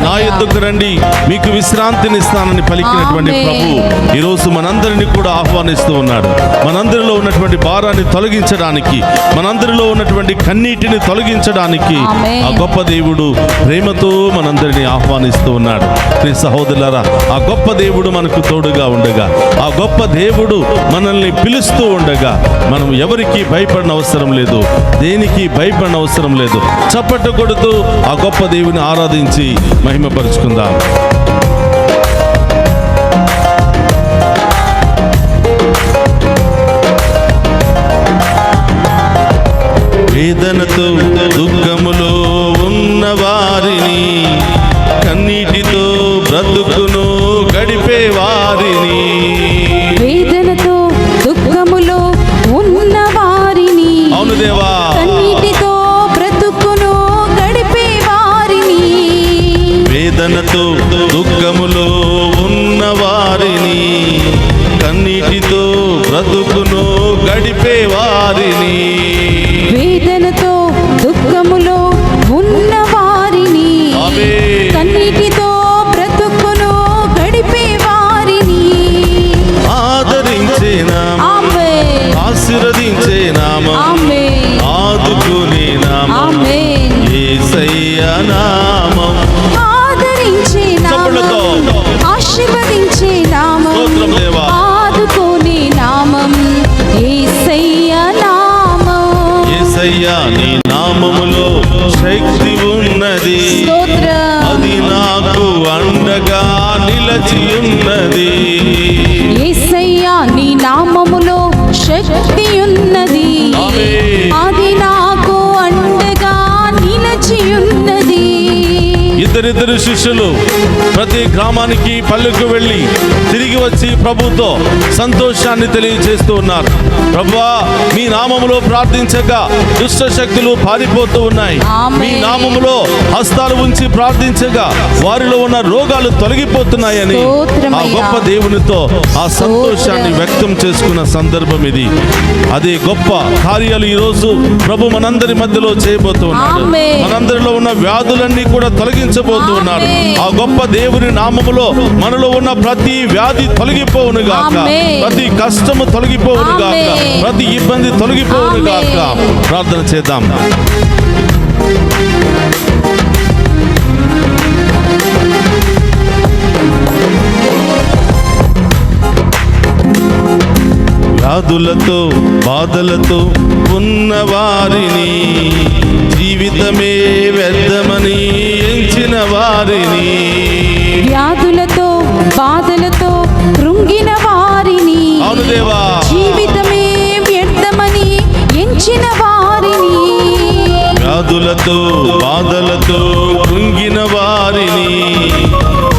నా యొద్దకు రండి, మీకు విశ్రాంతిని ఇస్తానని పలికినటువంటి ప్రభు ఈరోజు మనందరినీ కూడా ఆహ్వానిస్తూ ఉన్నాడు. మనందరిలో ఉన్నటువంటి భారాన్ని తొలగించడానికి, మనందరిలో ఉన్నటువంటి కన్నీటిని తొలగించడానికి ఆ గొప్ప దేవుడు ప్రేమతో మనందరినీ ఆహ్వానిస్తూ ఉన్నాడు. ప్రియ సహోదరులారా, ఆ గొప్ప దేవుడు మనకు తోడుగా ఉండగా, ఆ గొప్ప దేవుడు మనల్ని పిలుస్తూ ఉండగా మనం ఎవరికి భయపడిన అవసరం లేదు, దేనికి భయపడిన అవసరం లేదు. చప్పట్లు కొడుతూ ఆ గొప్ప దేవుని ఆరాధించి మహిమపరుచుకుందాం. వేదనతో దుఃఖములో ఉన్న వారిని, కన్నీటితో బ్రతుకును గడిపే వారిని, వేదనతో దుఃఖములో ఉన్న వారిని, అవును దేవా, కన్నీటితో బ్రతుకును గడిపే వారిని, వేదనతో దుఃఖములో ఉన్న వారిని, కన్నీటితో బ్రతుకును గడిపే వారిని, వేదనతో దుఃఖములో ఉన్న వారిని, కన్నీటితో బ్రతుకును గడిపే వారిని ఆదరించే నామం, ఆశీర్వదించే నామం, ఆదుకునే నామం యేసయ్యా నామం. ఆదరించే నామం, ఆశీర్వదించే నామం, ఆదుకునే నామం యేసయ్యా నామం. యేసయ్యా నీ నామములో శక్తి ఉన్నది, అది నాకు అండగా నిలచి ఉన్నది. యేసయ్యా నీ నామములో శక్తి ఉన్నది, అది నాకు అండగా నిలచి ఉన్నది. ఇద్దరిద్దరు శిష్యులు ప్రతి గ్రామానికి పల్లెకు వెళ్ళి తిరిగి వచ్చి ప్రభుతో సంతోషాన్ని తెలియజేస్తూ ఉన్నారు. ప్రభువా, మీ నామములో ప్రార్థించగా దుష్ట శక్తులు పారిపోతూ ఉన్నాయి, మీ నామములో హస్తాలు ఉంచి ప్రార్థించగా వారిలో ఉన్న రోగాలు తొలగిపోతున్నాయని ఆ గొప్ప దేవునితో ఆ సంతోషాన్ని వ్యక్తం చేసుకున్న సందర్భం ఇది. అదే గొప్ప కార్యాలు ఈరోజు ప్రభు మనందరి మధ్యలో చేయబోతూ ఉన్నాడు. మనందరిలో ఉన్న వ్యాధులన్నీ కూడా తొలగించబోతూ ఉన్నాడు. ఆ గొప్ప దేవుని నామములో మనలో ఉన్న ప్రతి వ్యాధి తొలగిపోవును గాక, ప్రతి కష్టము తొలగిపోవును గాక, ప్రతి ఇబ్బంది తొలగిపోవును గాక. ప్రార్థన చేద్దాం. వ్యాధులతో బాధలతో ఉన్న వారిని, జీవితమే వ్యర్థమని ఎంచిన వారిని, వ్యాధులతో బాధలతో కృంగిన వారిని, అవును దేవా, జీవితమే వ్యర్థమని ఎంచిన వారిని, వ్యాధులతో బాధలతో కృంగిన వారిని,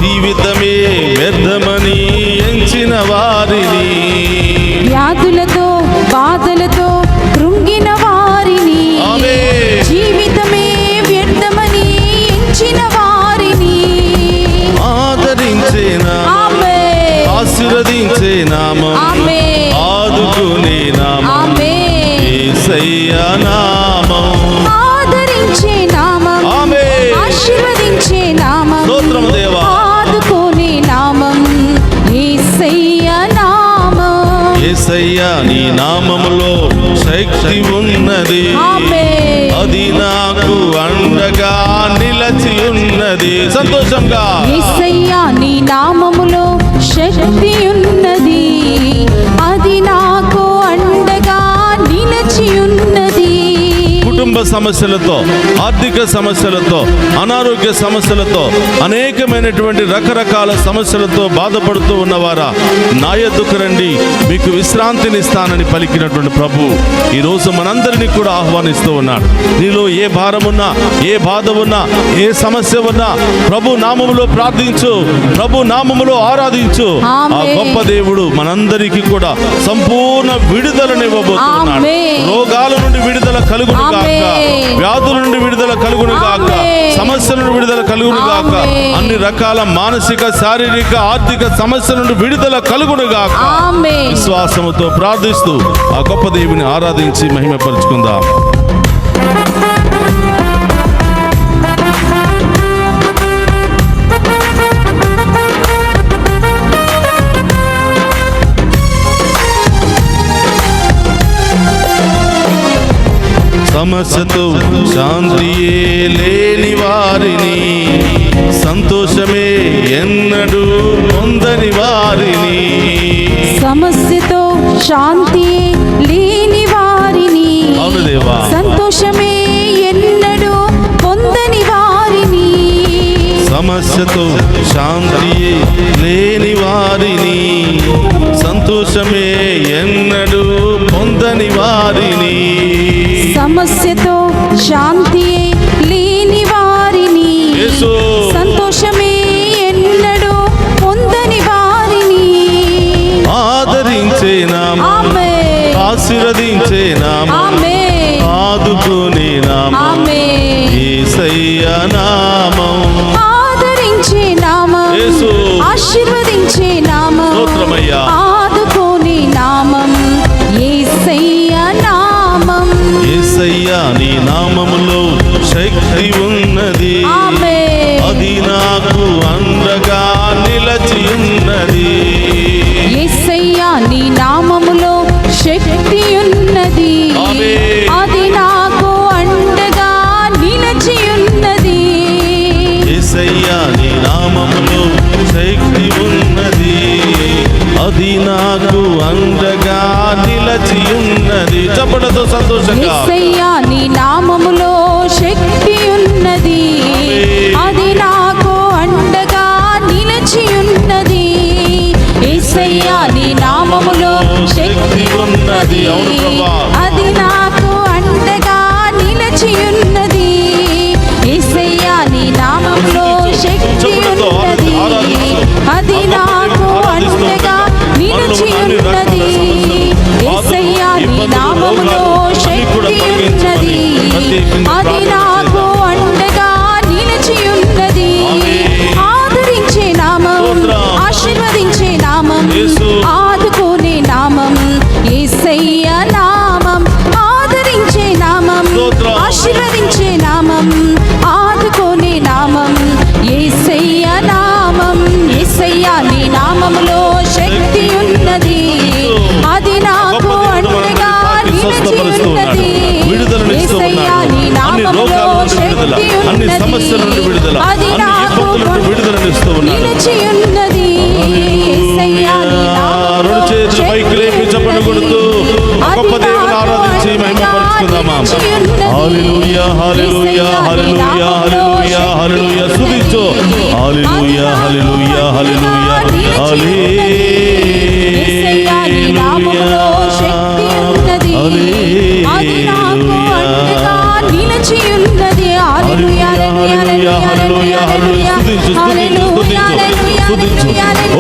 జీవితమే వ్యర్థమని ఎంచిన వారిని, వ్యాధులతో బాధలతో కృంగిన వారిని, జీవితమే వ్యర్థమని ఎంచిన వారిని ఉన్నది. సంతోషంగా యేసయ్యా నీ నామములో శక్తి ఉన్నది, అది నాకు అండగా నిలిచి ఉన్నది. కుటుంబ సమస్యలతో, ఆర్థిక సమస్యలతో, అనారోగ్య సమస్యలతో, అనేకమైనటువంటి రకరకాల సమస్యలతో బాధపడుతూ ఉన్నవారా, నా యొద్దకు రండి, మీకు విశ్రాంతిని ఇస్తానని పలికినటువంటి ప్రభు ఈరోజు మనందరినీ కూడా ఆహ్వానిస్తూ ఉన్నాడు. నీలో ఏ భారమున్నా, ఏ బాధ ఉన్నా, ఏ సమస్య ఉన్నా ప్రభు నామములో ప్రార్థించు, ప్రభు నామములో ఆరాధించు. ఆ గొప్ప దేవుడు మనందరికీ కూడా సంపూర్ణ విడుదలనివ్వబోతున్నాడు. రోగాల నుండి విడుదల కలుగును గాక, వ్యాధుల నుండి విడుదల కలుగును గాక, సమస్యల నుండి విడుదల కలుగును గాక, అన్ని రకాల మానసిక, శారీరక, ఆర్థిక సమస్యల నుండి విడుదల కలుగును గాక. విశ్వాసముతో ప్రార్థిస్తూ ఆ గొప్ప దేవుని ఆరాధించి మహిమపరుచుకుందాం. సమస్యతో శాంతియే లేని వారిని, సంతోషమే ఎన్నడూ పొందని వారిని, సమస్యతో శాంతియే లేని వారిని, సంతోషమే ఎన్నడూ పొందని వారిని, సమస్యతో శాంతియే లేని వారిని, సంతోషమే ఎన్నడూ పొందని వారిని, సమస్యతో శాంతియే లేని వారిని, సంతోషమే ఎన్నడూ పొందని వారిని ఆదరించే నామం, ఆశీర్వదించే నామం, ఆదుకునే నామం యేసయ్య నామం, ఆదరించే నామం, ఆశీర్వదించే నామం, ఆదుకునే నామం యేసయ్య నామం. యేసయ్యా నీ నామములో శక్తి ఉన్నది, అది నాకు అండగా నిలచి ఉన్నది. యేసయ్యా నీ నామములో శక్తి ఉన్నది, అది నాకు అండగా నిలచి ఉన్నది. యేసయ్యా నీ నామములో శక్తి ఉన్నది, అది నాకు అండగా నిలచి ఉన్నది. చప్పటతో సంతోషంగా యేసయ్యా నీ నామములో శక్తి ఉన్నది, అది నాకు అండగా నిలచి ఉన్నది. యేసయ్యా నీ నామములో శక్తి ఉన్నది, అది నాకు అండగా నిలచి ఉన్నది. యేసయ్యా నీ నామములో శక్తి ఉన్నది, అది నాకు అండగా నిలచి ఉన్నది. యేసయ్యా నీ నామములో శక్తి ఉన్నది, అది నాకు అండగా నిలచి ఉన్నది. ఆదరించే నామం, ఆశీర్వదించే నామం, ఆదుకునే నామం యేసయ్య నామం, ఆదరించే నామం, ఆశీర్వదించే నామం, ఆదుకునే నామం యేసయ్య నామం. యేసయ్యా నీ నామములో శక్తి ఉన్నది, అది నాకు అండగా నిలిచి ఉన్నది. యేసయ్యా నీ నామములో శక్తి ఉన్నది, అది నాకు నిలిచి ఉన్నది. యేసయ్యా నీ నామములో శక్తి ఉన్నది, గొప్ప దేవుని ఆరాధించి మహిమపరుచుకుందామా. హల్లెలూయా హల్లెలూయా హల్లెలూయా హల్లెలూయా హల్లెలూయా స్తుతించు. హల్లెలూయా హల్లెలూయా హల్లెలూయా యేసయ్యా నీ నామములో శక్తి ఉన్నది, అది నాకు అండగా నిలిచి ఉన్నది. హల్లెలూయా హల్లెలూయా హల్లెలూయా హల్లెలూయా హల్లెలూయా హల్లెలూయా.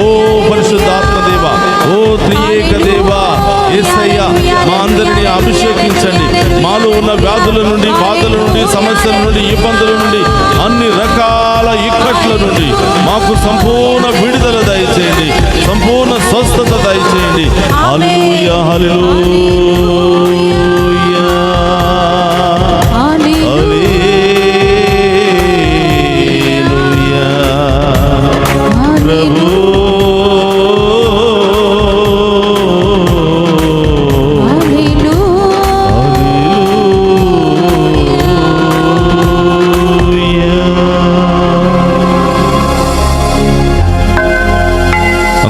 ఓ పరిశుద్ధాత్మ దేవా, ఓ త్రియేక దేవా, యేసయ్యా మా అందరినీ అభిషేకించండి. మాలో ఉన్న వ్యాధుల నుండి, బాధల నుండి, సమస్యల నుండి, ఇబ్బందుల నుండి, అన్ని రకాల ఇక్కట్ల నుండి మాకు సంపూర్ణ విడుదల దయచేయండి, సంపూర్ణ స్వస్థత దయచేయండి. హల్లెలూయా హల్లెలూయా హల్లెలూయా ప్రభు.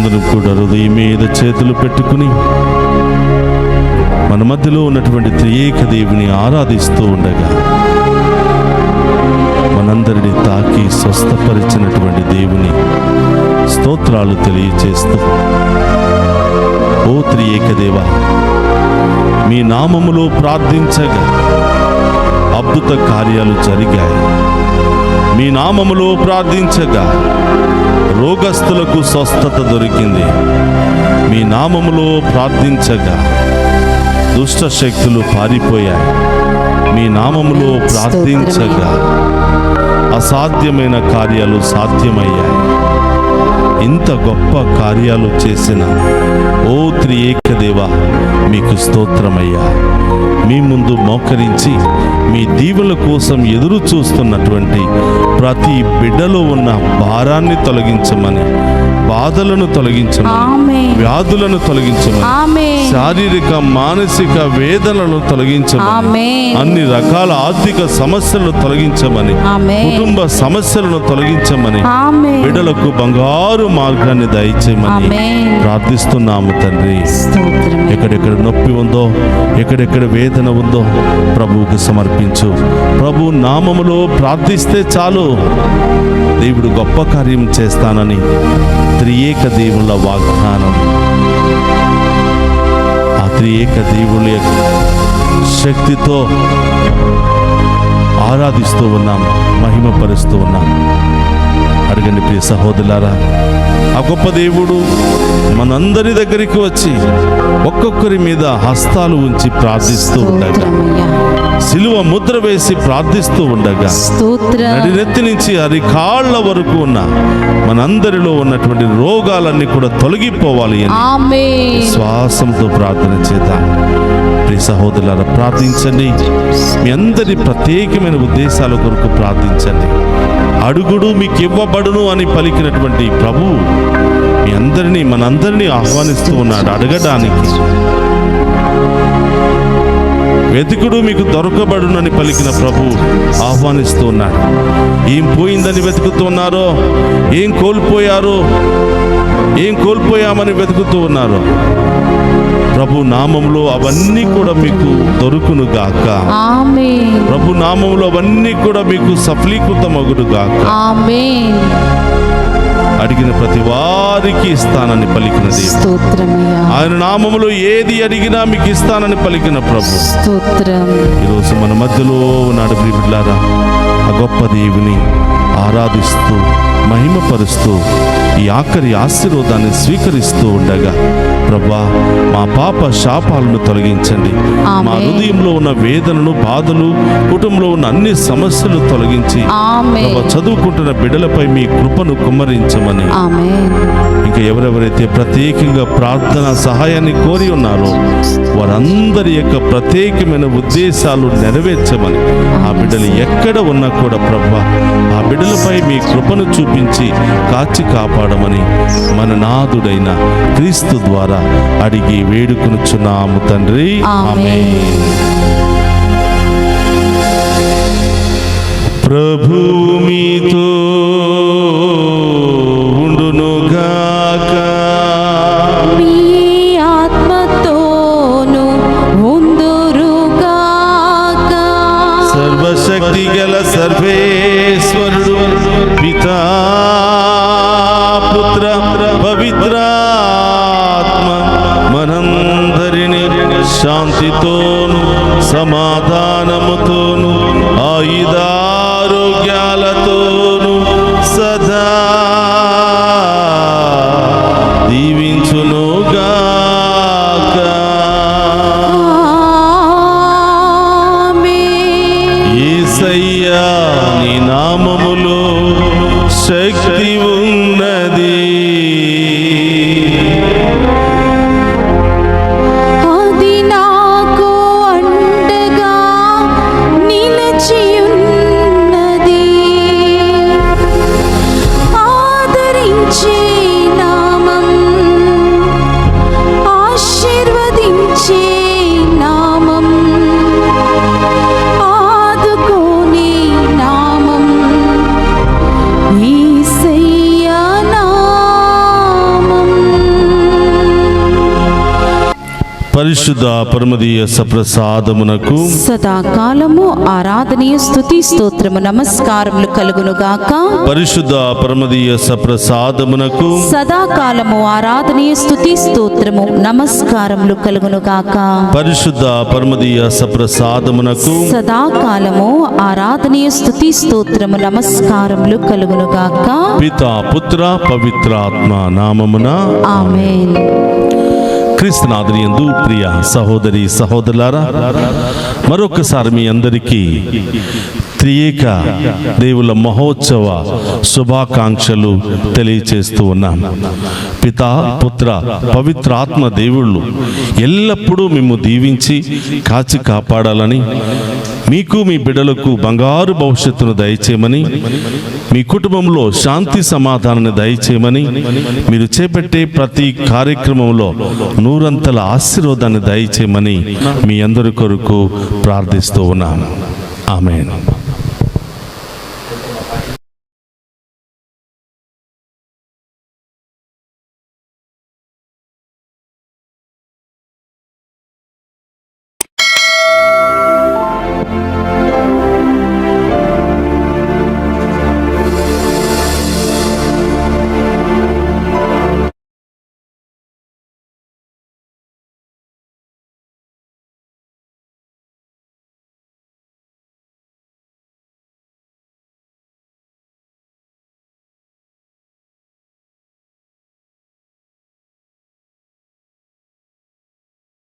అందరం కూడా హృదయం మీద చేతులు పెట్టుకుని మన మధ్యలో ఉన్నటువంటి త్రియేక దేవుని ఆరాధిస్తూ ఉండగా మనందరినీ తాకి స్వస్థపరిచినటువంటి దేవుని స్తోత్రాలు తెలియచేస్తూ, ఓ త్రియేక దేవా, మీ నామములో ప్రార్థించగా అద్భుత కార్యాలు జరిగాయి. మీ నామములో ప్రార్థించగా రోగస్తులకు స్వస్థత దొరికింది. మీ నామములో ప్రార్థించగా దుష్ట శక్తులు పారిపోయాయి. మీ నామములో ప్రార్థించగా అసాధ్యమైన కార్యాలు సాధ్యమయ్యాయి. ఇంత గొప్ప కార్యాలు చేసిన ఓ త్రియేక దేవా, మీకు స్తోత్రమయ్యా. మీ ముందు మోకరించి మీ దీవెనల కోసం ఎదురు చూస్తున్నటువంటి ప్రతి బిడ్డలో ఉన్న భారాన్ని తొలగించమని, బాధలను తొలగించమని, వ్యాధులను తొలగించమని, శారీరక మానసిక వేదనలను తొలగించమని, అన్ని రకాల ఆర్థిక సమస్యలను తొలగించమని, కుటుంబ సమస్యలను తొలగించమని, బిడ్డలకు బంగారు మార్గాన్ని దయచేయమని ప్రార్థిస్తున్నాము తండ్రి. ఎక్కడెక్కడ నొప్పి ఉందో, ఎక్కడెక్కడ వేదన ఉందో ప్రభువుకు సమర్పించు. ప్రభు నామములో ప్రార్థిస్తే చాలు, దేవుడు గొప్ప కార్యం చేస్తానని త్రియేక దేవుళ్ళ వాగ్దానం. ఆ త్రియేక దేవుళ్ళ యొక్క శక్తితో ఆరాధిస్తూ ఉన్నాం, మహిమపరుస్తూ ఉన్నాం. అడగండి ప్రియ సహోదరులారా, ఆ గొప్ప దేవుడు మనందరి దగ్గరికి వచ్చి ఒక్కొక్కరి మీద హస్తాలు ఉంచి ప్రార్థిస్తూ ఉండగా, సిలువ ముద్ర వేసి ప్రార్థిస్తూ ఉండగా, నడినెత్తి నుంచి అరికాళ్ళ వరకు ఉన్న మనందరిలో ఉన్నటువంటి రోగాలన్నీ కూడా తొలగిపోవాలి అని విశ్వాసంతో ప్రార్థన చేద్దాం. ప్రియ సహోదరులారా, ప్రార్థించండి. మీ అందరి ప్రత్యేకమైన ఉద్దేశాల కొరకు ప్రార్థించండి. అడుగుడు మీకు ఇవ్వబడును అని పలికినటువంటి ప్రభువు మీ అందరినీ, మనందరినీ ఆహ్వానిస్తూ ఉన్నాడు అడగడానికి. వెతుకుడు మీకు దొరకబడునని పలికిన ప్రభు ఆహ్వానిస్తూ ఉన్నాడు. ఏం పోయిందని వెతుకుతున్నారో, ఏం కోల్పోయారో, ఏం కోల్పోయామని వెతుకుతూ ఉన్నారో, ప్రభు నామములో అవన్నీ కూడా మీకు దొరుకును గాక. ప్రభు నామములో అవన్నీ కూడా మీకు సఫలీకృతమగును గాక. అడిగిన ప్రతి వారికి ఇస్తానని పలికిన దేవుడు, ఆయన నామములో ఏది అడిగినా మీకు ఇస్తానని పలికిన ప్రభు ఈరోజు మన మధ్యలో ఉన్నాడు. బిడ్డలారా, ఆ గొప్ప దేవుని ఆరాధిస్తూ మహిమపరుస్తూ ఈ ఆఖరి ఆశీర్వాదాన్ని స్వీకరిస్తూ ఉండగా, ప్రభా, మా పాప శాపాలను తొలగించండి. మా హృదయంలో ఉన్న వేదనలు, బాధలు, కుటుంబంలో ఉన్న అన్ని సమస్యలు తొలగించి, ప్రభా, చదువుకుంటున్న బిడ్డలపై మీ కృపను కుమ్మరించమని, ఇంకా ఎవరెవరైతే ప్రత్యేకంగా ప్రార్థన సహాయాన్ని కోరి ఉన్నారో వారందరి యొక్క ప్రత్యేకమైన ఉద్దేశాలు నెరవేర్చమని, ఆ బిడ్డలు ఎక్కడ ఉన్నా కూడా ప్రభా, ఆ బిడ్డలపై మీ కృపను చూపించి కాచి కాపాడమని మన నాథుడైన క్రీస్తు ద్వారా అడిగి వేడుకొనుచున్నాము తండ్రి. ఆమేన్. ప్రభువు మీతో ఉండునుగాక. మీ ఆత్మతోను ఉందురుగాక. సర్వశక్తి గల సర్వేశ్వరుడు పితా, పుత్ర, పవిత్రాత్మ మనందరిని శాంతితోను సమాధానముతోను ఆయుధారోగ్యాలతోను సదా దీవించునుగాక. యేసయ్యా, నీ నామములో శక్తి ఉన్నది. అది నాకు అండగా నిలిచియున్నది. పరిశుద్ధ పరమదీయ సప్రసాదమునకు సదాకాలము ఆరాధనీయ స్తుతి స్తోత్రము నమస్కారములు కలుగునుగాక. పరిశుద్ధ పరమదీయ సప్రసాదమునకు సదాకాలము ఆరాధనీయ స్తుతి స్తోత్రము నమస్కారములు కలుగునుగాక. పరిశుద్ధ పరమదీయ సప్రసాదమునకు సదాకాలము ఆరాధనీయ స్తుతి స్తోత్రము నమస్కారములు కలుగునుగాక. పితా పుత్ర పవిత్రాత్మ నామమున ఆమేన్. క్రీస్తునాథునియందు ప్రియ సహోదరి సహోదరులారా, మరొకసారి మీ అందరికీ త్రియేక దేవుల మహోత్సవ శుభాకాంక్షలు తెలియచేస్తూ ఉన్నాం. పితా పుత్ర పవిత్రాత్మ దేవుళ్ళు ఎల్లప్పుడూ మేము దీవించి కాచి కాపాడాలని, మీకు మీ బిడ్డలకు బంగారు భవిష్యత్తును దయచేయమని, మీ కుటుంబంలో శాంతి సమాధానాన్ని దయచేయమని, మీరు చేపట్టే ప్రతి కార్యక్రమంలో నూరంతల ఆశీర్వాదాన్ని దయచేయమని మీ అందరి కొరకు ప్రార్థిస్తూ ఉన్నాను. ఆమేన్.